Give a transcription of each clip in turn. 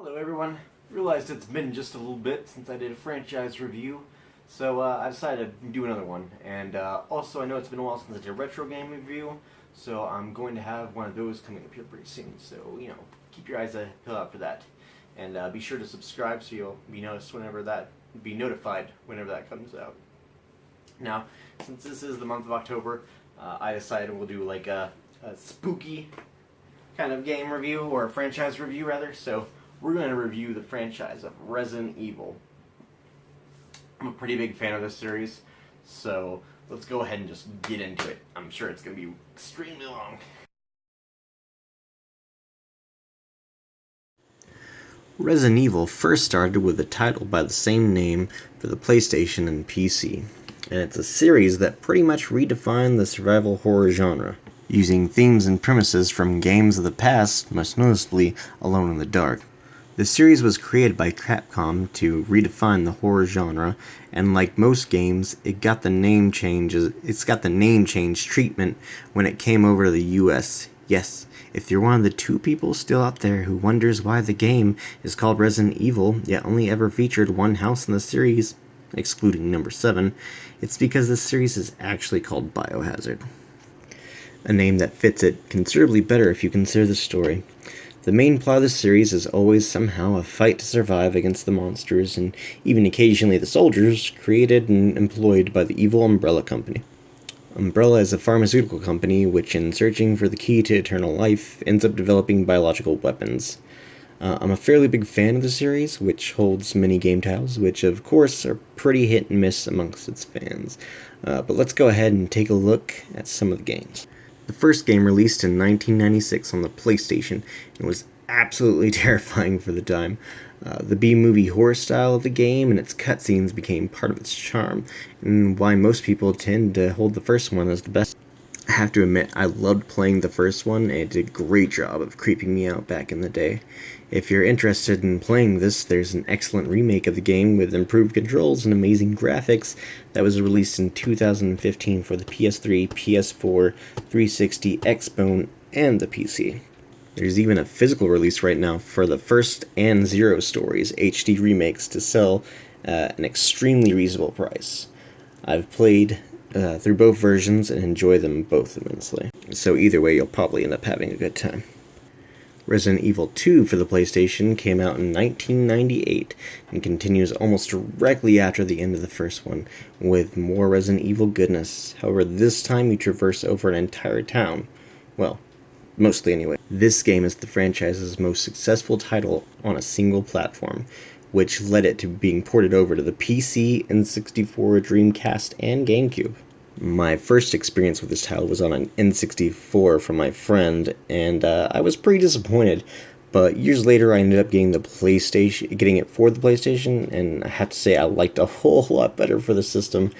Hello everyone. Realized it's been just a little bit since I did a franchise review, so I decided to do another one. And also, I know it's been a while since I did a retro game review, so I'm going to have one of those coming up here pretty soon. So keep your eyes peeled out for that, and be sure to subscribe so you'll be notified whenever that comes out. Now, since this is the month of October, I decided we'll do like a spooky kind of game review, or a franchise review rather. So we're going to review the franchise of Resident Evil. I'm a pretty big fan of this series, so let's go ahead and just get into it. I'm sure it's going to be extremely long. Resident Evil first started with a title by the same name for the PlayStation and PC, and it's a series that pretty much redefined the survival horror genre, using themes and premises from games of the past, most noticeably Alone in the Dark. The series was created by Capcom to redefine the horror genre, and like most games, it's got the name change treatment when it came over to the US. Yes, if you're one of the 2 people still out there who wonders why the game is called Resident Evil, yet only ever featured one house in the series, excluding number 7, it's because the series is actually called Biohazard. A name that fits it considerably better if you consider the story. The main plot of the series is always somehow a fight to survive against the monsters, and even occasionally the soldiers, created and employed by the evil Umbrella Company. Umbrella is a pharmaceutical company which, in searching for the key to eternal life, ends up developing biological weapons. I'm a fairly big fan of the series, which holds many game titles, which of course are pretty hit and miss amongst its fans. But let's go ahead and take a look at some of the games. The first game released in 1996 on the PlayStation and was absolutely terrifying for the time. The B-movie horror style of the game and its cutscenes became part of its charm, and why most people tend to hold the first one as the best. I have to admit, I loved playing the first one, and it did a great job of creeping me out back in the day. If you're interested in playing this, there's an excellent remake of the game with improved controls and amazing graphics that was released in 2015 for the PS3, PS4, 360, Xbone, and the PC. There's even a physical release right now for the first and Zero Stories HD remakes to sell at an extremely reasonable price. I've played through both versions and enjoy them both immensely. So either way, you'll probably end up having a good time. Resident Evil 2 for the PlayStation came out in 1998 and continues almost directly after the end of the first one, with more Resident Evil goodness. However, this time you traverse over an entire town. Well, mostly anyway. This game is the franchise's most successful title on a single platform, which led it to being ported over to the PC, N64, Dreamcast, and GameCube. My first experience with this title was on an N64 from my friend, and I was pretty disappointed. But years later, I ended up getting it for the PlayStation, and I have to say I liked it a whole lot better for the system.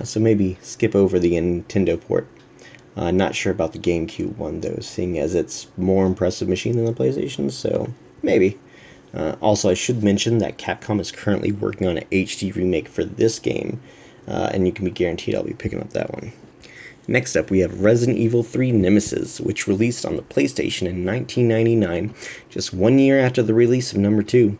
So maybe skip over the Nintendo port. Not sure about the GameCube one though, seeing as it's more impressive machine than the PlayStation. So maybe. Also, I should mention that Capcom is currently working on an HD remake for this game, and you can be guaranteed I'll be picking up that one. Next up, we have Resident Evil 3 Nemesis, which released on the PlayStation in 1999, just 1 year after the release of number 2.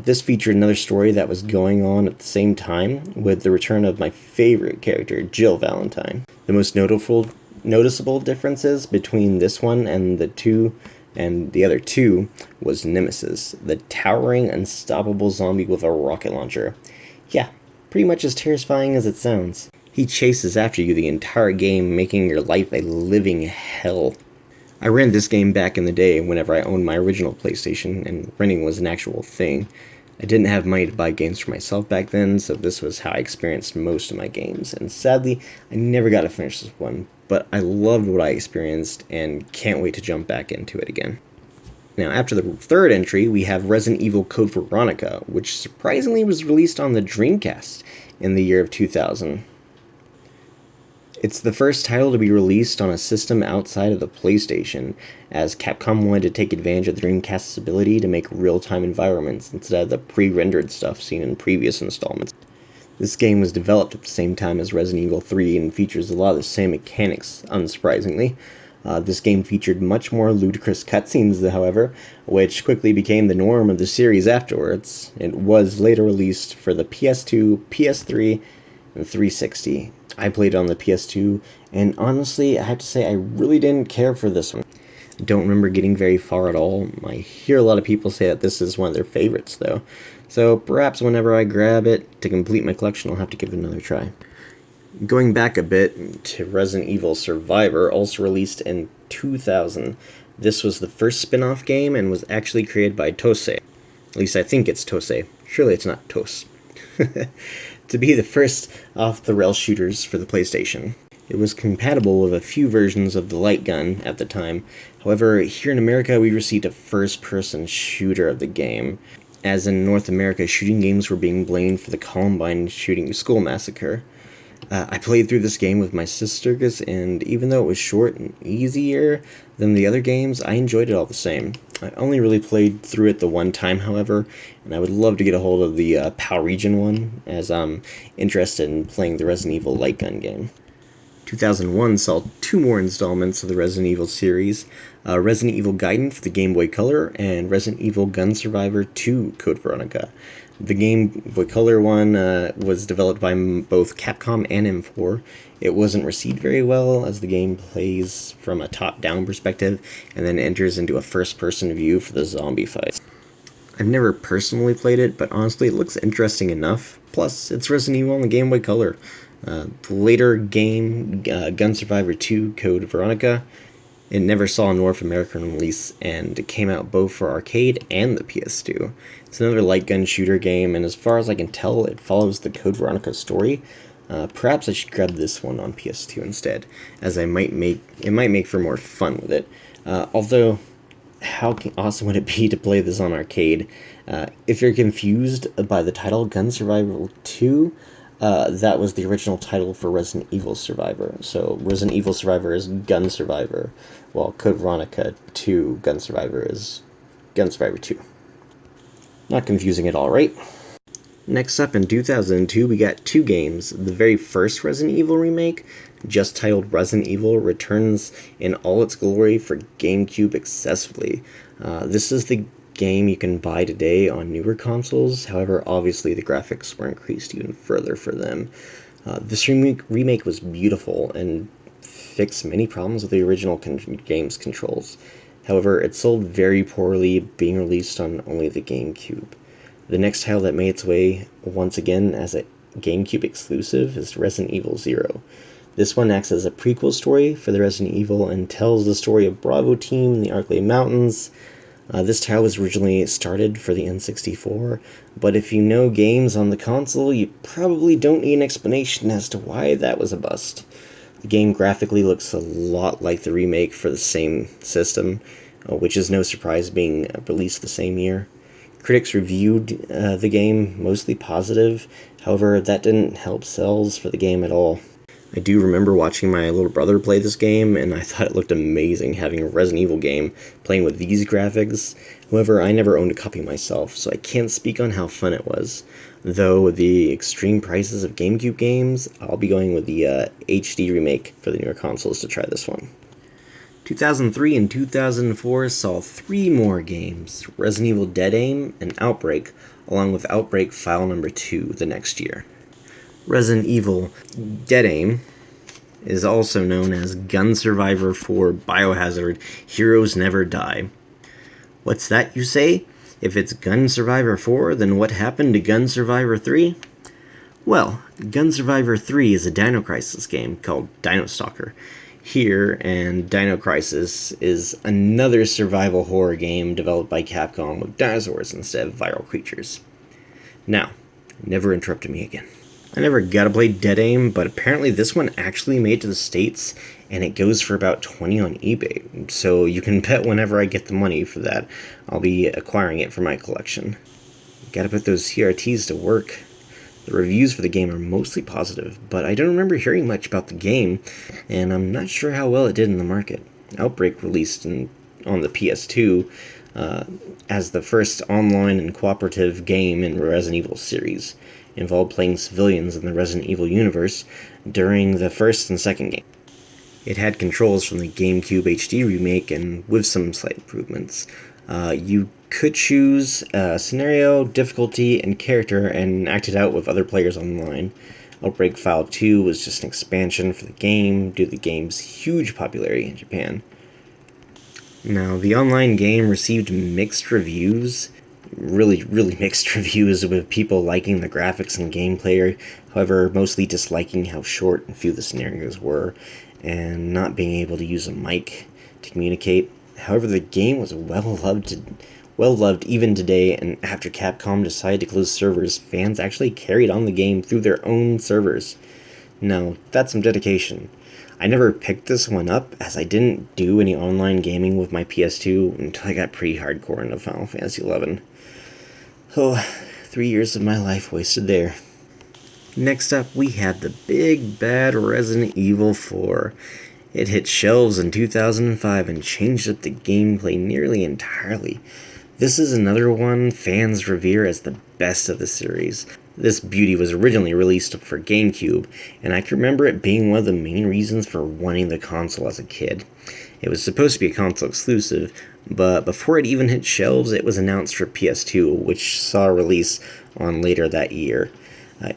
This featured another story that was going on at the same time, with the return of my favorite character, Jill Valentine. The most noticeable differences between this one and the other two was Nemesis, the towering, unstoppable zombie with a rocket launcher. Yeah, pretty much as terrifying as it sounds. He chases after you the entire game, making your life a living hell. I ran this game back in the day whenever I owned my original PlayStation, and renting was an actual thing. I didn't have money to buy games for myself back then, so this was how I experienced most of my games, and sadly, I never got to finish this one, but I loved what I experienced and can't wait to jump back into it again. Now, after the third entry, we have Resident Evil Code Veronica, which surprisingly was released on the Dreamcast in the year of 2000. It's the first title to be released on a system outside of the PlayStation, as Capcom wanted to take advantage of the Dreamcast's ability to make real-time environments instead of the pre-rendered stuff seen in previous installments. This game was developed at the same time as Resident Evil 3 and features a lot of the same mechanics, unsurprisingly. This game featured much more ludicrous cutscenes, however, which quickly became the norm of the series afterwards. It was later released for the PS2, PS3, and 360. I played it on the PS2, and honestly, I have to say I really didn't care for this one. I don't remember getting very far at all. I hear a lot of people say that this is one of their favorites, though. So perhaps whenever I grab it to complete my collection, I'll have to give it another try. Going back a bit to Resident Evil Survivor, also released in 2000. This was the first spin-off game and was actually created by Tosei. At least I think it's Tosei. Surely it's not TOS. To be the first off-the-rail shooters for the PlayStation. It was compatible with a few versions of the light gun at the time. However, here in America, we received a first-person shooter of the game. As in North America, shooting games were being blamed for the Columbine shooting school massacre. I played through this game with my sisters, and even though it was short and easier than the other games, I enjoyed it all the same. I only really played through it the one time, however, and I would love to get a hold of the PAL Region one, as I'm interested in playing the Resident Evil light gun game. 2001 saw two more installments of the Resident Evil series, Resident Evil Gaiden for the Game Boy Color, and Resident Evil Gun Survivor 2 Code Veronica. The Game Boy Color one was developed by both Capcom and M4. It wasn't received very well, as the game plays from a top-down perspective and then enters into a first-person view for the zombie fights. I've never personally played it, but honestly it looks interesting enough. Plus, it's Resident Evil on the Game Boy Color. The later game, Gun Survivor 2 Code Veronica, it never saw a North American release, and it came out both for arcade and the PS2. It's another light gun shooter game, and as far as I can tell, it follows the Code Veronica story. Perhaps I should grab this one on PS2 instead, as it might make for more fun with it. Although, how awesome would it be to play this on arcade? If you're confused by the title, Gun Survivor 2, that was the original title for Resident Evil Survivor. So Resident Evil Survivor is Gun Survivor, while Code Veronica 2 Gun Survivor is Gun Survivor 2. Not confusing at all, right? Next up, in 2002, we got two games. The very first Resident Evil remake, just titled Resident Evil, returns in all its glory for GameCube excessively. This is the game you can buy today on newer consoles. However, obviously the graphics were increased even further for them. This remake was beautiful and fixed many problems with the original game's controls. However, it sold very poorly, being released on only the GameCube. The next title that made its way once again as a GameCube exclusive is Resident Evil Zero. This one acts as a prequel story for the Resident Evil and tells the story of Bravo Team in the Arklay Mountains. This title was originally started for the N64, but if you know games on the console, you probably don't need an explanation as to why that was a bust. The game graphically looks a lot like the remake for the same system, which is no surprise being released the same year. Critics reviewed the game mostly positive, however that didn't help sales for the game at all. I do remember watching my little brother play this game, and I thought it looked amazing having a Resident Evil game playing with these graphics. However, I never owned a copy myself, so I can't speak on how fun it was. Though with the extreme prices of GameCube games, I'll be going with the HD remake for the newer consoles to try this one. 2003 and 2004 saw three more games, Resident Evil Dead Aim and Outbreak, along with Outbreak File Number 2 the next year. Resident Evil Dead Aim is also known as Gun Survivor 4 Biohazard Heroes Never Die. What's that, you say? If it's Gun Survivor 4, then what happened to Gun Survivor 3? Well, Gun Survivor 3 is a Dino Crisis game called Dino Stalker. Here, and Dino Crisis is another survival horror game developed by Capcom with dinosaurs instead of viral creatures. Now, never interrupt me again. I never got to play Dead Aim, but apparently this one actually made it to the States, and it goes for about $20 on eBay. So you can bet whenever I get the money for that, I'll be acquiring it for my collection. Gotta put those CRTs to work. The reviews for the game are mostly positive, but I don't remember hearing much about the game, and I'm not sure how well it did in the market. Outbreak released on the PS2 as the first online and cooperative game in the Resident Evil series. Involved playing civilians in the Resident Evil universe during the first and second game. It had controls from the GameCube HD remake and with some slight improvements. You could choose scenario, difficulty, and character and act it out with other players online. Outbreak File 2 was just an expansion for the game due to the game's huge popularity in Japan. Now, the online game received mixed reviews, really mixed reviews, with people liking the graphics and gameplay, however, mostly disliking how short and few the scenarios were, and not being able to use a mic to communicate. However, the game was well loved even today, and after Capcom decided to close servers, fans actually carried on the game through their own servers. Now, that's some dedication. I never picked this one up, as I didn't do any online gaming with my PS2 until I got pretty hardcore into Final Fantasy XI. Oh, 3 years of my life wasted there. Next up, we had the big bad Resident Evil 4. It hit shelves in 2005 and changed up the gameplay nearly entirely. This is another one fans revere as the best of the series. This beauty was originally released for GameCube, and I can remember it being one of the main reasons for wanting the console as a kid. It was supposed to be a console exclusive, but before it even hit shelves, it was announced for PS2, which saw a release on later that year.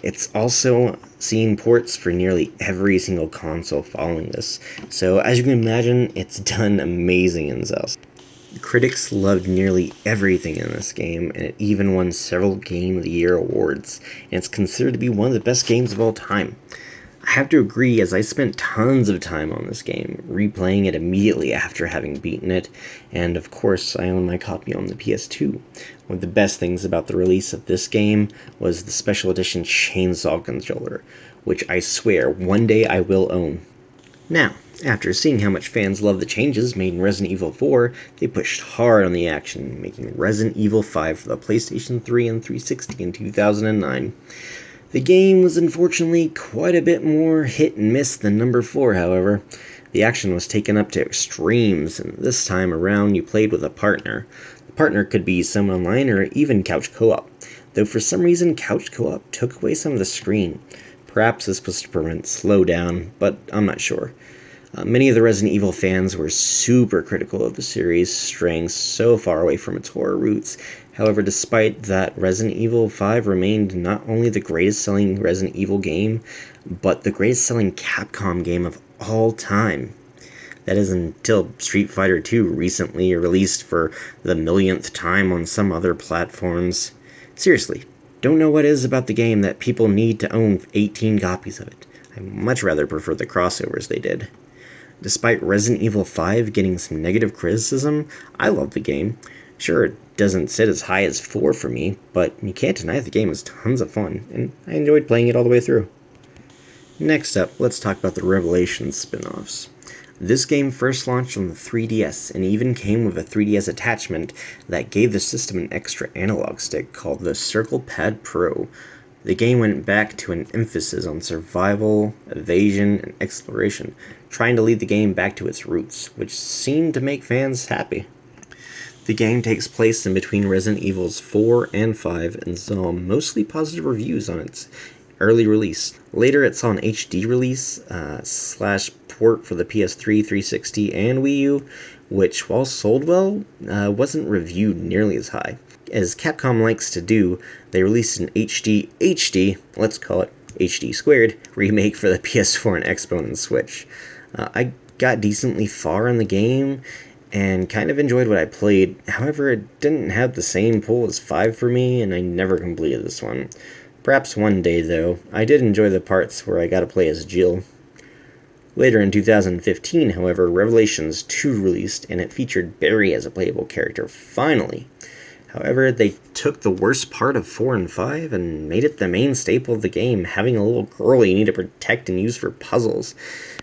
It's also seen ports for nearly every single console following this, so as you can imagine, it's done amazing in sales. Critics loved nearly everything in this game, and it even won several Game of the Year awards, and it's considered to be one of the best games of all time. I have to agree, as I spent tons of time on this game, replaying it immediately after having beaten it, and of course I own my copy on the PS2. One of the best things about the release of this game was the special edition Chainsaw controller, which I swear one day I will own. Now, after seeing how much fans love the changes made in Resident Evil 4, they pushed hard on the action, making Resident Evil 5 for the PlayStation 3 and 360 in 2009. The game was unfortunately quite a bit more hit and miss than number 4, however. The action was taken up to extremes, and this time around you played with a partner. The partner could be someone online or even couch co-op, though for some reason couch co-op took away some of the screen. Perhaps this was to prevent slowdown, but I'm not sure. Many of the Resident Evil fans were super critical of the series, straying so far away from its horror roots. However, despite that, Resident Evil 5 remained not only the greatest selling Resident Evil game, but the greatest selling Capcom game of all time. That is until Street Fighter II recently released for the millionth time on some other platforms. Seriously, don't know what it is about the game that people need to own 18 copies of it. I much rather prefer the crossovers they did. Despite Resident Evil 5 getting some negative criticism, I love the game. Sure, it doesn't sit as high as 4 for me, but you can't deny the game is tons of fun, and I enjoyed playing it all the way through. Next up, let's talk about the Revelations spin-offs. This game first launched on the 3DS, and even came with a 3DS attachment that gave the system an extra analog stick called the Circle Pad Pro. The game went back to an emphasis on survival, evasion, and exploration, trying to lead the game back to its roots, which seemed to make fans happy. The game takes place in between Resident Evils 4 and 5 and saw mostly positive reviews on its early release. Later it saw an HD release / port for the PS3, 360, and Wii U, which, while sold well, wasn't reviewed nearly as high. As Capcom likes to do, they released an HD, let's call it HD squared, remake for the PS4 and Xbox and Switch. I got decently far in the game, and kind of enjoyed what I played. However, it didn't have the same pull as 5 for me, and I never completed this one. Perhaps one day, though. I did enjoy the parts where I got to play as Jill. Later in 2015, however, Revelations 2 released, and it featured Barry as a playable character, finally. However, they took the worst part of 4 and 5 and made it the main staple of the game, having a little girl you need to protect and use for puzzles.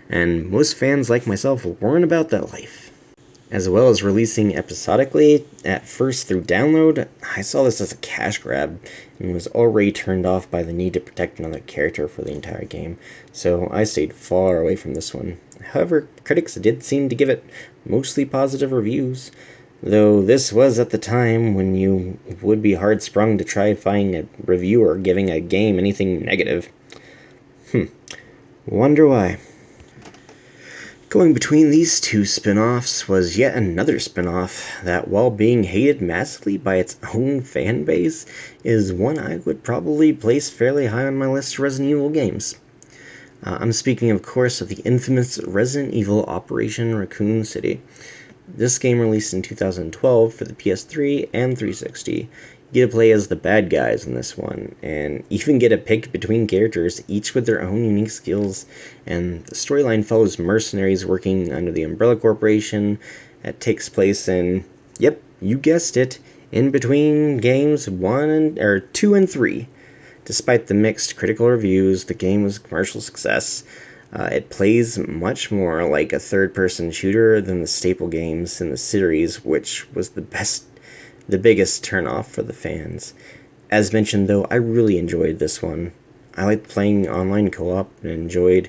And most fans like myself weren't about that life. As well as releasing episodically, at first through download, I saw this as a cash grab, and was already turned off by the need to protect another character for the entire game, so I stayed far away from this one. However, critics did seem to give it mostly positive reviews, though this was at the time when you would be hard-sprung to try finding a reviewer giving a game anything negative. Wonder why. Going between these two spin-offs was yet another spin-off that, while being hated massively by its own fan base, is one I would probably place fairly high on my list of Resident Evil games. I'm speaking, of course, of the infamous Resident Evil Operation Raccoon City. This game released in 2012 for the PS3 and 360. You get to play as the bad guys in this one, and even get to pick between characters, each with their own unique skills, and the storyline follows mercenaries working under the Umbrella Corporation. That takes place in, yep, you guessed it, in between games 2 and 3. Despite the mixed critical reviews, the game was a commercial success. It plays much more like a third-person shooter than the staple games in the series, which was the biggest turnoff for the fans. As mentioned, though, I really enjoyed this one. I liked playing online co-op and enjoyed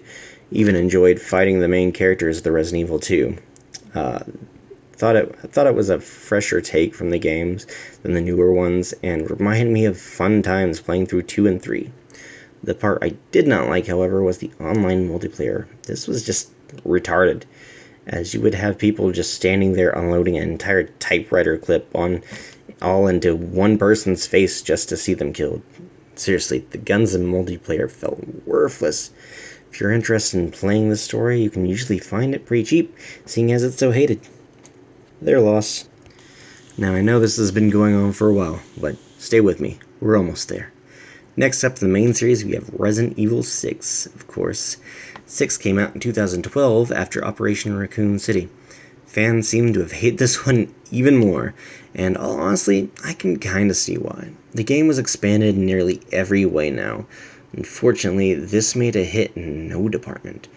fighting the main characters of the Resident Evil 2. Thought it was a fresher take from the games than the newer ones, and reminded me of fun times playing through 2 and 3. The part I did not like, however, was the online multiplayer. This was just retarded, as you would have people just standing there unloading an entire typewriter clip all into one person's face just to see them killed. Seriously, the guns in multiplayer felt worthless. If you're interested in playing this story, you can usually find it pretty cheap, seeing as it's so hated. Their loss. Now, I know this has been going on for a while, but stay with me. We're almost there. Next up in the main series, we have Resident Evil 6, of course. 6 came out in 2012 after Operation Raccoon City. Fans seem to have hated this one even more, and honestly, I can kinda see why. The game was expanded in nearly every way now. Unfortunately, this made a hit in no department.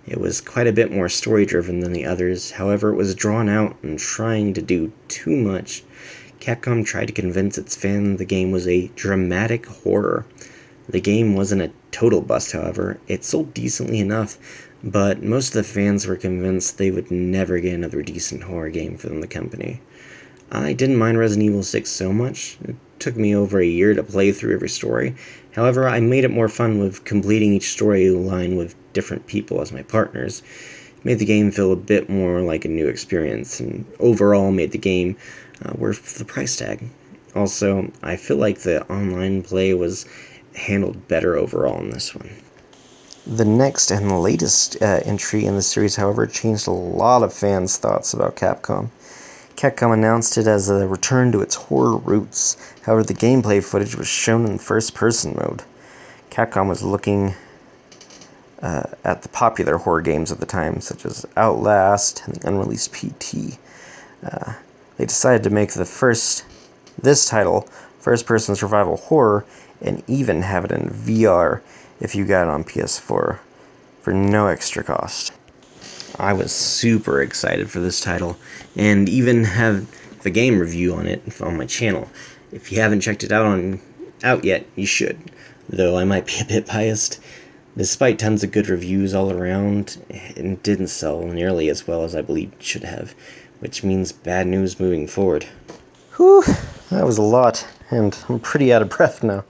It was quite a bit more story-driven than the others, however it was drawn out and trying to do too much. Capcom tried to convince its fans the game was a dramatic horror. The game wasn't a total bust, however. It sold decently enough, but most of the fans were convinced they would never get another decent horror game from the company. I didn't mind Resident Evil 6 so much. It took me over a year to play through every story. However, I made it more fun with completing each storyline with different people as my partners. It made the game feel a bit more like a new experience, and overall made the game worth the price tag. Also, I feel like the online play was handled better overall in this one. The next and latest entry in the series, however, changed a lot of fans' thoughts about Capcom. Capcom announced it as a return to its horror roots. However, the gameplay footage was shown in first-person mode. Capcom was looking at the popular horror games of the time, such as Outlast and the unreleased PT. They decided to make this title first-person survival horror, and even have it in VR if you got it on PS4 for no extra cost. I was super excited for this title, and even have the game review on it on my channel. If you haven't checked it out yet, you should, though I might be a bit biased. Despite tons of good reviews all around, it didn't sell nearly as well as I believed it should have, which means bad news moving forward. Whew, that was a lot, and I'm pretty out of breath now.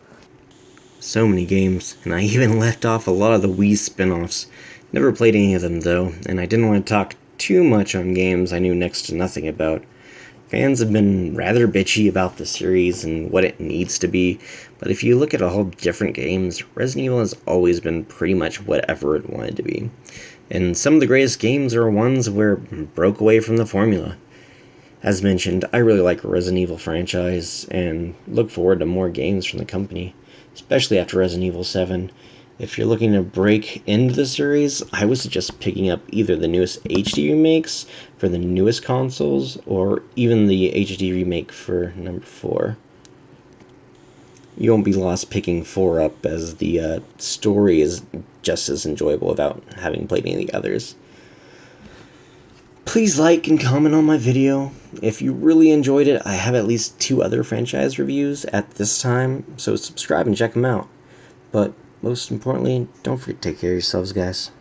So many games, and I even left off a lot of the Wii spin-offs. Never played any of them though, and I didn't want to talk too much on games I knew next to nothing about. Fans have been rather bitchy about the series and what it needs to be, but if you look at all different games, Resident Evil has always been pretty much whatever it wanted to be. And some of the greatest games are ones where it broke away from the formula. As mentioned, I really like the Resident Evil franchise, and look forward to more games from the company, especially after Resident Evil 7. If you're looking to break into the series, I would suggest picking up either the newest HD remakes for the newest consoles, or even the HD remake for number 4. You won't be lost picking 4 up, as the story is just as enjoyable without having played any of the others. Please like and comment on my video. If you really enjoyed it, I have at least 2 other franchise reviews at this time, so subscribe and check them out. But most importantly, don't forget to take care of yourselves, guys.